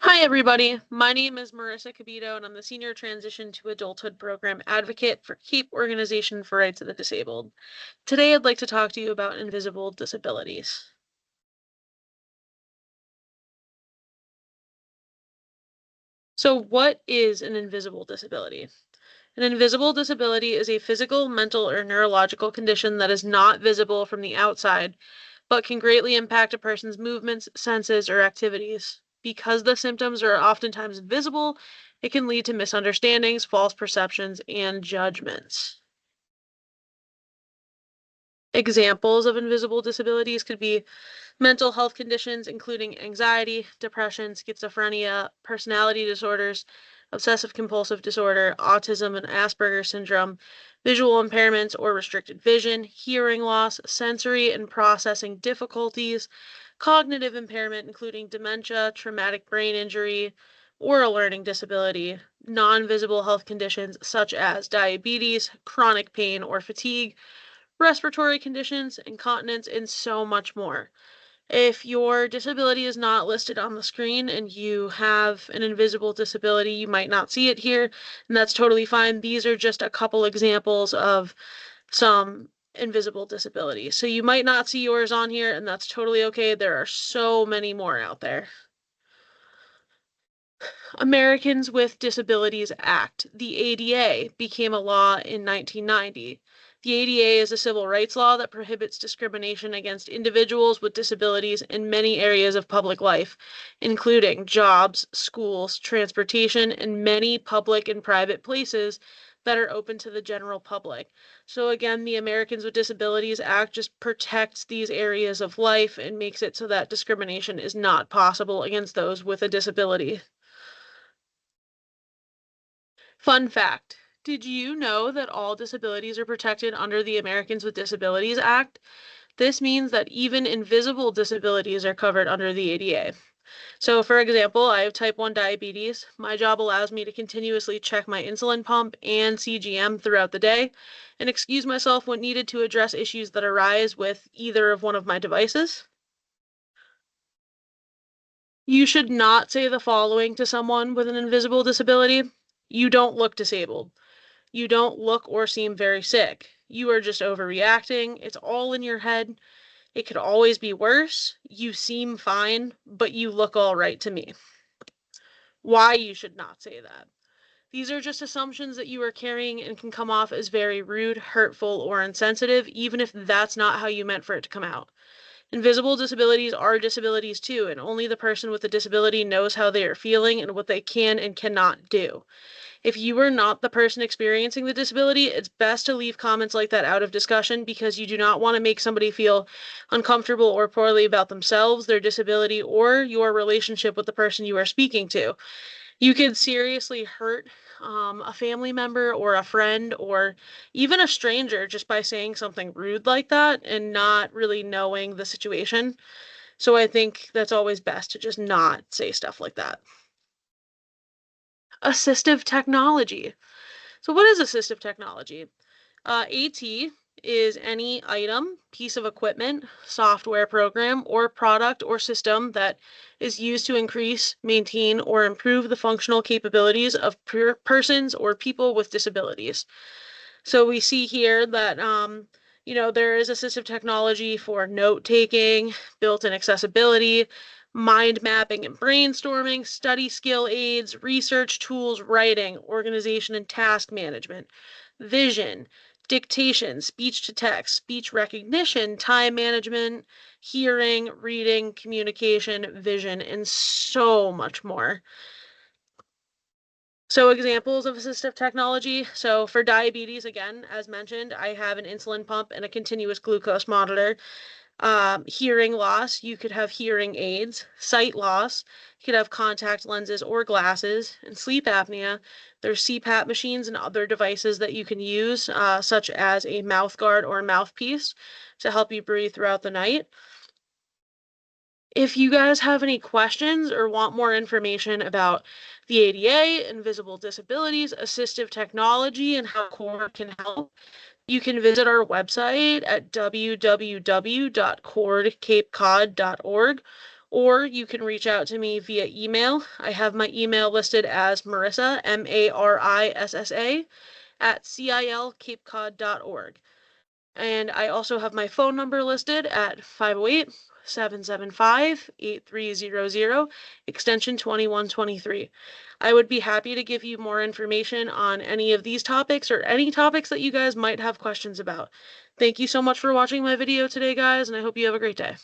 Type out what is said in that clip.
Hi, everybody. My name is Marissa Cabito, and I'm the Senior Transition to Adulthood Program Advocate for CAPE Organization for Rights of the Disabled. Today, I'd like to talk to you about invisible disabilities. So, what is an invisible disability? An invisible disability is a physical, mental, or neurological condition that is not visible from the outside, but can greatly impact a person's movements, senses, or activities. Because the symptoms are oftentimes invisible, it can lead to misunderstandings, false perceptions, and judgments. Examples of invisible disabilities could be mental health conditions, including anxiety, depression, schizophrenia, personality disorders, obsessive compulsive disorder, autism and Asperger's syndrome, visual impairments or restricted vision, hearing loss, sensory and processing difficulties, cognitive impairment, including dementia, traumatic brain injury, or a learning disability, non-visible health conditions such as diabetes, chronic pain or fatigue, respiratory conditions, incontinence, and so much more. If your disability is not listed on the screen and you have an invisible disability, you might not see it here, and that's totally fine. These are just a couple examples of some invisible disabilities. So you might not see yours on here, and that's totally okay. There are so many more out there. Americans with Disabilities Act, the ADA, became a law in 1990. The ADA is a civil rights law that prohibits discrimination against individuals with disabilities in many areas of public life, including jobs, schools, transportation, and many public and private places that are open to the general public. So again, the Americans with Disabilities Act just protects these areas of life and makes it so that discrimination is not possible against those with a disability. Fun fact. Did you know that all disabilities are protected under the Americans with Disabilities Act? This means that even invisible disabilities are covered under the ADA. So, for example, I have type 1 diabetes. My job allows me to continuously check my insulin pump and CGM throughout the day and excuse myself when needed to address issues that arise with either of one of my devices. You should not say the following to someone with an invisible disability. You don't look disabled. You don't look or seem very sick. You are just overreacting. It's all in your head. It could always be worse. You seem fine, but you look all right to me. Why you should not say that. These are just assumptions that you are carrying and can come off as very rude, hurtful, or insensitive, even if that's not how you meant for it to come out. Invisible disabilities are disabilities too, and only the person with the disability knows how they are feeling and what they can and cannot do. If you are not the person experiencing the disability, it's best to leave comments like that out of discussion because you do not want to make somebody feel uncomfortable or poorly about themselves, their disability, or your relationship with the person you are speaking to. You could seriously hurt a family member or a friend or even a stranger just by saying something rude like that and not really knowing the situation. So I think that's always best to just not say stuff like that. Assistive technology. So what is assistive technology? AT is any item, piece of equipment, software program, or product or system that is used to increase, maintain, or improve the functional capabilities of persons or people with disabilities. So we see here that there is assistive technology for note taking, built-in accessibility, mind mapping and brainstorming, study skill aids, research tools, writing, organization and task management, vision, dictation, speech to text, speech recognition, time management, hearing, reading, communication, vision, and so much more. So examples of assistive technology. So for diabetes, again, as mentioned, I have an insulin pump and a continuous glucose monitor. Hearing loss, you could have hearing aids. Sight loss, you could have contact lenses or glasses. And sleep apnea, there's CPAP machines and other devices that you can use, such as a mouth guard or mouthpiece to help you breathe throughout the night. If you guys have any questions or want more information about the ADA, invisible disabilities, assistive technology, and how CORE can help, you can visit our website at www.cordcapecod.org, or you can reach out to me via email. I have my email listed as Marissa, Marissa, at cilcapecod.org. And I also have my phone number listed at 508-775-8300, extension 2123. I would be happy to give you more information on any of these topics or any topics that you guys might have questions about. Thank you so much for watching my video today, guys, and I hope you have a great day.